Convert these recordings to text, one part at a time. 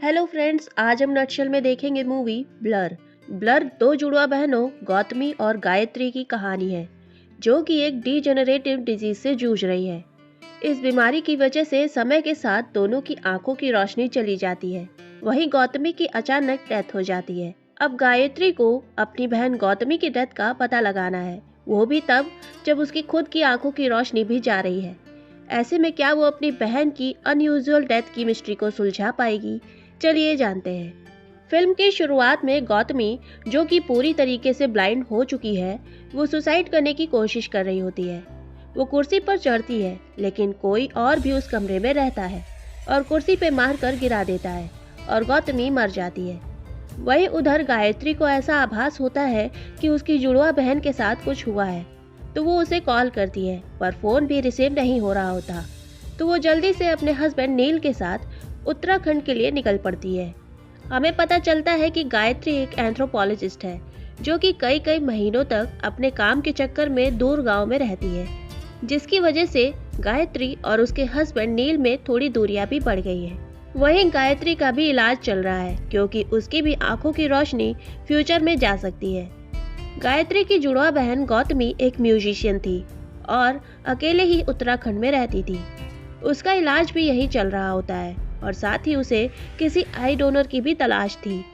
Hello friends, आज हम nutshell में देखेंगे मूवी ब्लर। ब्लर दो जुड़वा बहनों गौतमी और गायत्री की कहानी है, जो कि एक डीजेनरेटिव डिजीज से जूझ रही है। इस बीमारी की वजह से समय के साथ दोनों की आंखों की रोशनी चली जाती है। वहीं गौतमी की अचानक डेथ हो जाती है। अब गायत्री को अपनी बहन गौतमी की डेथ का पता लगाना है, वो भी तब जब उसकी खुद की आंखों की रोशनी भी जा रही है। ऐसे में क्या वो अपनी बहन की अनयूजुअल डेथ की मिस्ट्री को सुलझा पाएगी? चलिए जानते हैं। फिल्म की शुरुआत में गौतमी, जो कि पूरी तरीके से ब्लाइंड हो चुकी है, वो सुसाइड करने की कोशिश कर रही होती है। वो कुर्सी पर चढ़ती है, लेकिन कोई और भी उस कमरे में रहता है और कुर्सी पे मारकर गिरा देता है और गौतमी मर जाती है। वहीं उधर गायत्री को ऐसा आभास होता है कि उसकी जुड़वा बहन के साथ कुछ हुआ है, तो वो उसे कॉल करती है, पर फोन भी रिसीव नहीं हो रहा होता। तो वो जल्दी से अपने हस्बैंड नील के साथ उत्तराखंड के लिए निकल पड़ती है। हमें पता चलता है कि गायत्री एक एंथ्रोपोलॉजिस्ट है, जो कि कई कई महीनों तक अपने काम के चक्कर में दूर गांव में रहती है, जिसकी वजह से गायत्री और उसके हस्बैंड नील में थोड़ी दूरियां भी बढ़ गई है। वहीं गायत्री का भी इलाज चल रहा है, क्योंकि उसकी भी आंखों की रोशनी फ्यूचर में जा सकती है। गायत्री की जुड़वा बहन गौतमी एक म्यूजिशियन थी और अकेले ही उत्तराखंड में रहती थी। उसका इलाज भी यही चल रहा होता है और साथ ही उसे किसी आई डोनर की भी तलाश थी,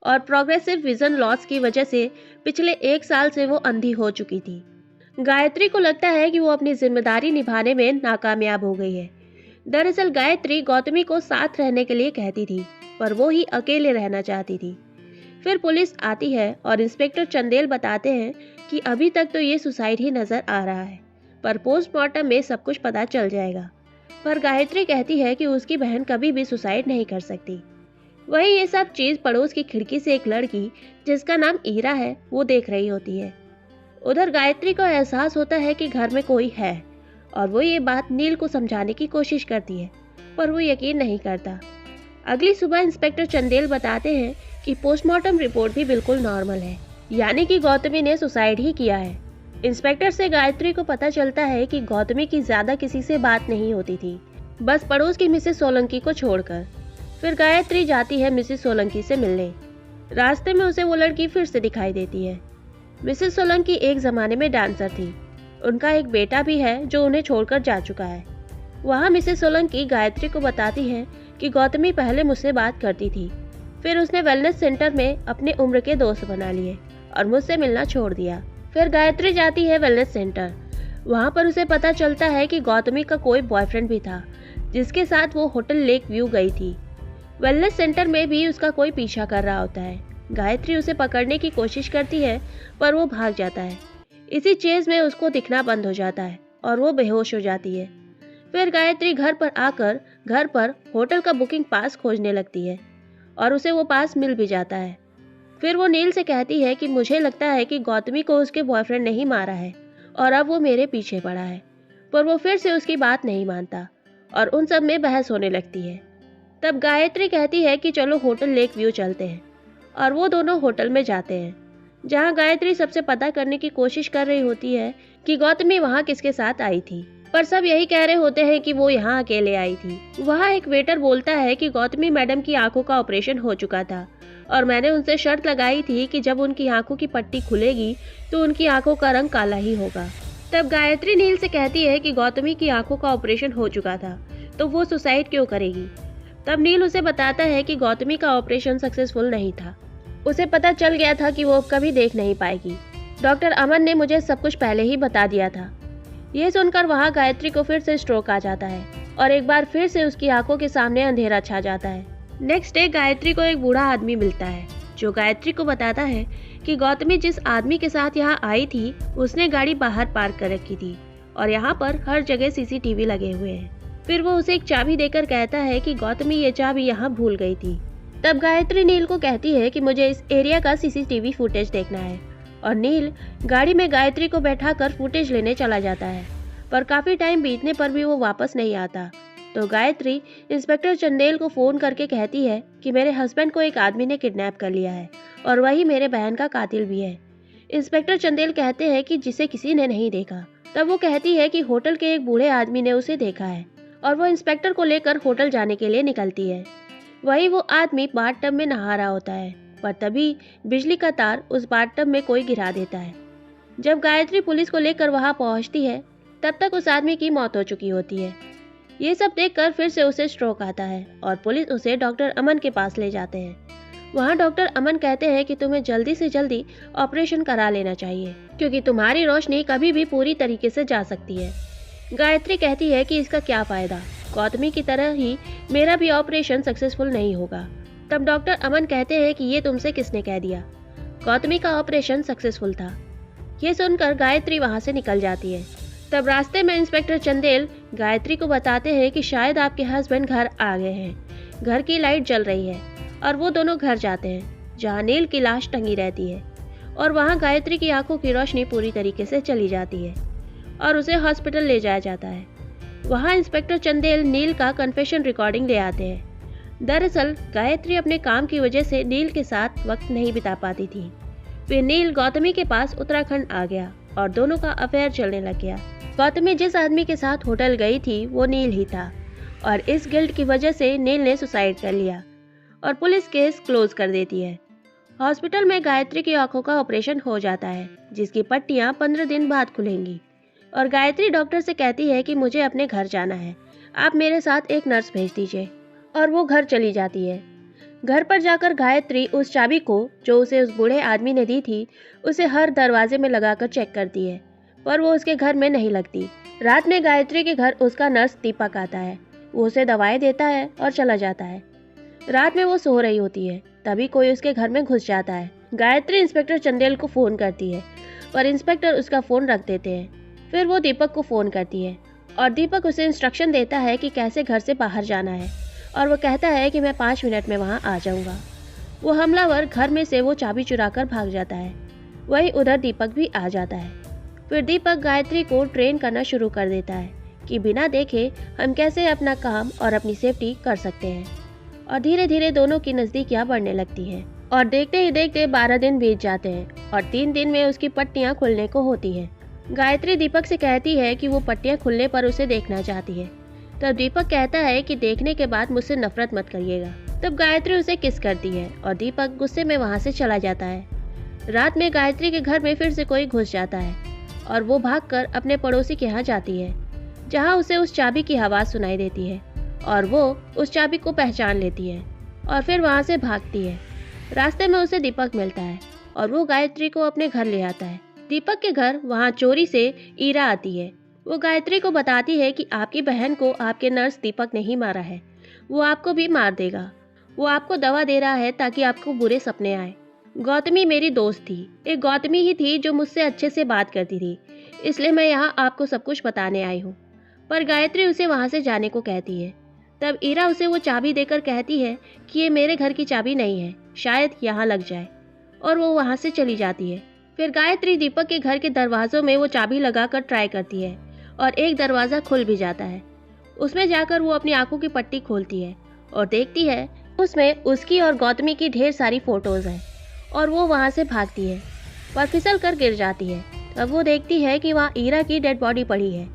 और प्रोग्रेसिव विजन लॉस की वजह से पिछले 1 साल से वो अंधी हो चुकी थी। गायत्री को लगता है कि वो अपनी जिम्मेदारी निभाने में नाकामयाब हो गई है। दरअसल गायत्री गौतमी को साथ रहने के लिए कहती थी, पर वो ही अकेले रहना चाहती थी। फिर पुलिस आती है और इंस्पेक्टर चंदेल बताते हैं कि अभी तक तो ये सुसाइड ही नजर आ रहा है, पर पोस्टमार्टम में सब कुछ पता चल जाएगा। पर गायत्री कहती है कि उसकी बहन कभी भी सुसाइड नहीं कर सकती। वहीं ये सब चीज पड़ोस की खिड़की से एक लड़की, जिसका नाम ईरा है, वो देख रही होती है। उधर गायत्री को एहसास होता है कि घर में कोई है, और वो ये बात नील को समझाने की कोशिश करती है, पर वो यकीन नहीं करता। अगली सुबह इंस्पेक्टर चंदेल बताते हैं कि पोस्टमार्टम रिपोर्ट भी बिल्कुल नॉर्मल है, यानी कि गौतमी ने सुसाइड ही किया है। इंस्पेक्टर से गायत्री को पता चलता है कि गौतमी की ज्यादा किसी से बात नहीं होती थी, बस पड़ोस की मिसेस सोलंकी को छोड़कर। फिर गायत्री जाती है मिसेस सोलंकी से मिलने। रास्ते में उसे वो लड़की फिर से दिखाई देती है। मिसेस सोलंकी एक जमाने में डांसर थी। उनका एक बेटा भी है जो उन्हें छोड़कर जा चुका है। वहाँ मिसेस सोलंकी गायत्री को बताती है कि गौतमी पहले मुझसे बात करती थी, फिर उसने वेलनेस सेंटर में अपने उम्र के दोस्त बना लिए और मुझसे मिलना छोड़ दिया। फिर गायत्री जाती है वेलनेस सेंटर। वहाँ पर उसे पता चलता है कि गौतमी का कोई बॉयफ्रेंड भी था, जिसके साथ वो होटल लेक व्यू गई थी। वेलनेस सेंटर में भी उसका कोई पीछा कर रहा होता है। गायत्री उसे पकड़ने की कोशिश करती है, पर वो भाग जाता है। इसी चेज में उसको दिखना बंद हो जाता है और वो बेहोश हो जाती है। फिर गायत्री घर पर आकर घर पर होटल का बुकिंग पास खोजने लगती है और उसे वो पास मिल भी जाता है। फिर वो नील से कहती है कि मुझे लगता है कि गौतमी को उसके बॉयफ्रेंड नहीं मारा है और अब वो मेरे पीछे पड़ा है, पर वो फिर से उसकी बात नहीं मानता और उन सब में बहस होने लगती है। तब गायत्री कहती है कि चलो होटल लेक व्यू चलते हैं, और वो दोनों होटल में जाते हैं, जहाँ गायत्री सबसे पता करने की कोशिश कर रही होती है कि गौतमी वहाँ किसके साथ आई थी, पर सब यही कह रहे होते हैं कि वो यहाँ अकेले आई थी। वहाँ एक वेटर बोलता है कि गौतमी मैडम की आंखों का ऑपरेशन हो चुका था और मैंने उनसे शर्त लगाई थी कि जब उनकी आंखों की पट्टी खुलेगी तो उनकी आंखों का रंग काला ही होगा। तब गायत्री नील से कहती है कि गौतमी की आंखों का ऑपरेशन हो चुका था, तो वो सुसाइड क्यों करेगी। तब नील उसे बताता है कि गौतमी का ऑपरेशन सक्सेसफुल नहीं था। उसे पता चल गया था कि वो अब कभी देख नहीं पाएगी। डॉक्टर अमन ने मुझे सब कुछ पहले ही बता दिया था। ये सुनकर वहाँ गायत्री को फिर से स्ट्रोक आ जाता है और एक बार फिर से उसकी आंखों के सामने अंधेरा छा जाता है। नेक्स्ट डे गायत्री को एक बूढ़ा आदमी मिलता है, जो गायत्री को बताता है कि गौतमी जिस आदमी के साथ यहाँ आई थी, उसने गाड़ी बाहर पार्क कर रखी थी और यहाँ पर हर जगह सीसीटीवी लगे हुए हैं। फिर वो उसे एक चाबी देकर कहता है कि गौतमी ये चाबी यहाँ भूल गई थी। तब गायत्री नील को कहती है कि मुझे इस एरिया का सीसीटीवी फुटेज देखना है, और नील गाड़ी में गायत्री को बैठाकर फुटेज लेने चला जाता है, पर काफी टाइम बीतने पर भी वो वापस नहीं आता। तो गायत्री इंस्पेक्टर चंदेल को फोन करके कहती है कि मेरे हस्बैंड को एक आदमी ने किडनैप कर लिया है और वही मेरे बहन का कातिल भी है। इंस्पेक्टर चंदेल कहते हैं कि जिसे किसी ने नहीं देखा। तब वो कहती है कि होटल के एक बूढ़े आदमी ने उसे देखा है और वो इंस्पेक्टर को लेकर होटल जाने के लिए निकलती है। वहीं वो आदमी बाथटब में नहा रहा होता है, पर तभी बिजली का तार उस बाथटब में कोई गिरा देता है। जब गायत्री पुलिस को लेकर वहां पहुंचती है, तब तक उस आदमी की मौत हो चुकी होती है। ये सब देखकर फिर से उसे स्ट्रोक आता है और पुलिस उसे डॉक्टर अमन के पास ले जाते हैं। वहाँ डॉक्टर अमन कहते हैं कि तुम्हें जल्दी से जल्दी ऑपरेशन करा लेना चाहिए, क्योंकि तुम्हारी रोशनी कभी भी पूरी तरीके से जा सकती है। गायत्री कहती है कि इसका क्या फायदा, गौतमी की तरह ही मेरा भी ऑपरेशन सक्सेसफुल नहीं होगा। तब डॉक्टर अमन कहते हैं कि ये तुमसे किसने कह दिया, गौतमी का ऑपरेशन सक्सेसफुल था। ये सुनकर गायत्री वहाँ से निकल जाती है। तब रास्ते में इंस्पेक्टर चंदेल गायत्री को बताते हैं कि शायद आपके हस्बैंड घर आ गए हैं। घर की लाइट जल रही है और वो दोनों घर जाते हैं जहाँ नील की लाश टंगी रहती है, और वहाँ गायत्री की आंखों की रोशनी पूरी तरीके से चली जाती है और उसे हॉस्पिटल ले जाया जाता है। वहाँ इंस्पेक्टर चंदेल नील का कन्फेशन रिकॉर्डिंग ले आते हैं। दरअसल गायत्री अपने काम की वजह से नील के साथ वक्त नहीं बिता पाती थी। फिर नील गौतमी के पास उत्तराखंड आ गया और दोनों का अफेयर चलने लग गया। गौतमी जिस आदमी के साथ होटल गई थी वो नील ही था, और इस गिल्ट की वजह से नील ने सुसाइड कर लिया और पुलिस केस क्लोज कर देती है। हॉस्पिटल में गायत्री की आंखों का ऑपरेशन हो जाता है, जिसकी पट्टियां 15 दिन बाद खुलेंगी, और गायत्री डॉक्टर से कहती है कि मुझे अपने घर जाना है, आप मेरे साथ एक नर्स भेज दीजिए, और वो घर चली जाती है। घर पर जाकर गायत्री उस चाबी को जो उसे उस बूढ़े आदमी ने दी थी उसे हर दरवाजे में लगाकर चेक करती है, पर वो उसके घर में नहीं लगती। रात में गायत्री के घर उसका नर्स दीपक आता है। वो उसे दवाएं देता है और चला जाता है। रात में वो सो रही होती है, तभी कोई उसके घर में घुस जाता है। गायत्री इंस्पेक्टर चंदेल को फोन करती है, पर इंस्पेक्टर उसका फोन रख देते हैं। फिर वो दीपक को फोन करती है और दीपक उसे इंस्ट्रक्शन देता है कि कैसे घर से बाहर जाना है, और वो कहता है कि मैं 5 मिनट में वहाँ आ जाऊँगा। वो हमलावर घर में से वो चाबी चुराकर भाग जाता है। वहीं उधर दीपक भी आ जाता है। फिर दीपक गायत्री को ट्रेन करना शुरू कर देता है कि बिना देखे हम कैसे अपना काम और अपनी सेफ्टी कर सकते हैं, और धीरे धीरे दोनों की नज़दीकियाँ बढ़ने लगती हैं। और देखते ही देखते 12 दिन बीत जाते हैं और 3 दिन में उसकी पट्टियाँ खुलने को होती हैं। गायत्री दीपक से कहती है कि वो पट्टियाँ खुलने पर उसे देखना चाहती है। तब दीपक कहता है कि देखने के बाद मुझसे नफरत मत करिएगा। तब गायत्री उसे किस करती है और दीपक गुस्से में वहाँ से चला जाता है। रात में गायत्री के घर में फिर से कोई घुस जाता है और वो भागकर अपने पड़ोसी के यहाँ जाती है, जहाँ उसे उस चाबी की आवाज़ सुनाई देती है और वो उस चाबी को पहचान लेती है और फिर वहाँ से भागती है। रास्ते में उसे दीपक मिलता है और वो गायत्री को अपने घर ले आता है। दीपक के घर वहाँ चोरी से ईरा आती है। वो गायत्री को बताती है कि आपकी बहन को आपके नर्स दीपक ने ही मारा है, वो आपको भी मार देगा। वो आपको दवा दे रहा है ताकि आपको बुरे सपने आए। गौतमी मेरी दोस्त थी, एक गौतमी ही थी जो मुझसे अच्छे से बात करती थी, इसलिए मैं यहाँ आपको सब कुछ बताने आई हूँ। पर गायत्री उसे वहाँ से जाने को कहती है। तब ईरा उसे वो चाबी देकर कहती है कि ये मेरे घर की चाबी नहीं है, शायद यहाँ लग जाए, और वो वहाँ से चली जाती है। फिर गायत्री दीपक के घर के दरवाजों में वो चाबी लगाकर ट्राई करती है और एक दरवाज़ा खुल भी जाता है। उसमें जाकर वो अपनी आंखों की पट्टी खोलती है और देखती है उसमें उसकी और गौतमी की ढेर सारी फोटोज हैं, और वो वहाँ से भागती है पर फिसल कर गिर जाती है। तब वो देखती है कि वहाँ ईरा की डेड बॉडी पड़ी है।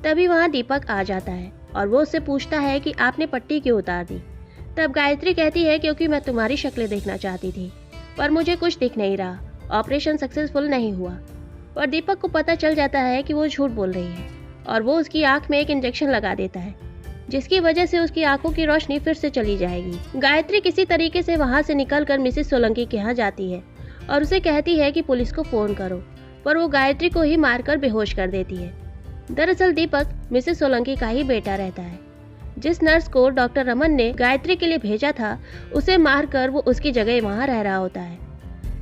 तभी वहाँ दीपक आ जाता है और वो उससे पूछता है कि आपने पट्टी क्यों उतार दी। तब गायत्री कहती है क्योंकि मैं तुम्हारी शक्लें देखना चाहती थी, पर मुझे कुछ दिख नहीं रहा, ऑपरेशन सक्सेसफुल नहीं हुआ। पर दीपक को पता चल जाता है कि वो झूठ बोल रही है और वो उसकी आंख में एक इंजेक्शन लगा देता है, जिसकी वजह से उसकी आंखों की रोशनी फिर से चली जाएगी। गायत्री किसी तरीके से वहां से निकलकर मिसेस सोलंकी के यहाँ जाती है और उसे कहती है कि पुलिस को फोन करो, पर वो गायत्री को ही मारकर बेहोश कर देती है। दरअसल दीपक मिसेस सोलंकी का ही बेटा रहता है। जिस नर्स को डॉक्टर रमन ने गायत्री के लिए भेजा था उसे मारकर वो उसकी जगह वहाँ रह रहा होता है।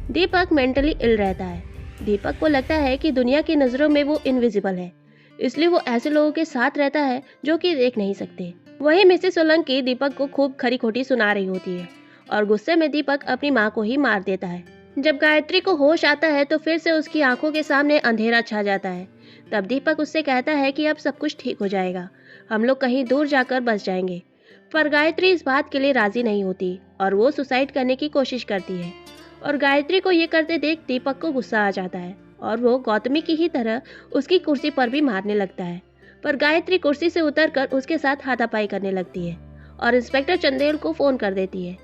दीपक मेंटली इल रहता है। दीपक को लगता है कि दुनिया की नज़रों में वो इनविजिबल है, इसलिए वो ऐसे लोगों के साथ रहता है जो कि देख नहीं सकते। वहीं मिसेस सोलंकी दीपक को खूब खरी खोटी सुना रही होती है और गुस्से में दीपक अपनी माँ को ही मार देता है। जब गायत्री को होश आता है तो फिर से उसकी आंखों के सामने अंधेरा छा जाता है। तब दीपक उससे कहता है कि अब सब कुछ ठीक हो जाएगा, हम लोग कहीं दूर जाकर बस जाएंगे। पर गायत्री इस बात के लिए राजी नहीं होती और वो सुसाइड करने की कोशिश करती है, और गायत्री को ये करते देख दीपक को गुस्सा आ जाता है और वो गौतमी की ही तरह उसकी कुर्सी पर भी मारने लगता है। पर गायत्री कुर्सी से उतरकर उसके साथ हाथापाई करने लगती है और इंस्पेक्टर चंदेल को फ़ोन कर देती है।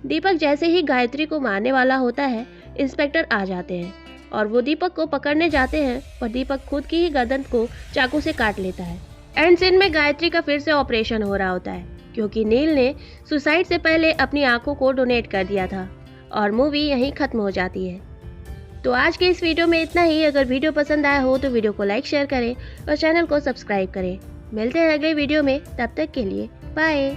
दीपक जैसे ही गायत्री को मारने वाला होता है, इंस्पेक्टर आ जाते हैं और वो दीपक को पकड़ने जाते हैं और दीपक खुद की ही गर्दन को चाकू से काट लेता है। एंड सीन में गायत्री का फिर से ऑपरेशन हो रहा होता है क्योंकि नील ने सुसाइड से पहले अपनी आंखों को डोनेट कर दिया था और मूवी यहीं खत्म हो जाती है। तो आज के इस वीडियो में इतना ही। अगर वीडियो पसंद आया हो तो वीडियो को लाइक शेयर करें और चैनल को सब्सक्राइब करें। मिलते हैं अगले वीडियो में, तब तक के लिए बाय।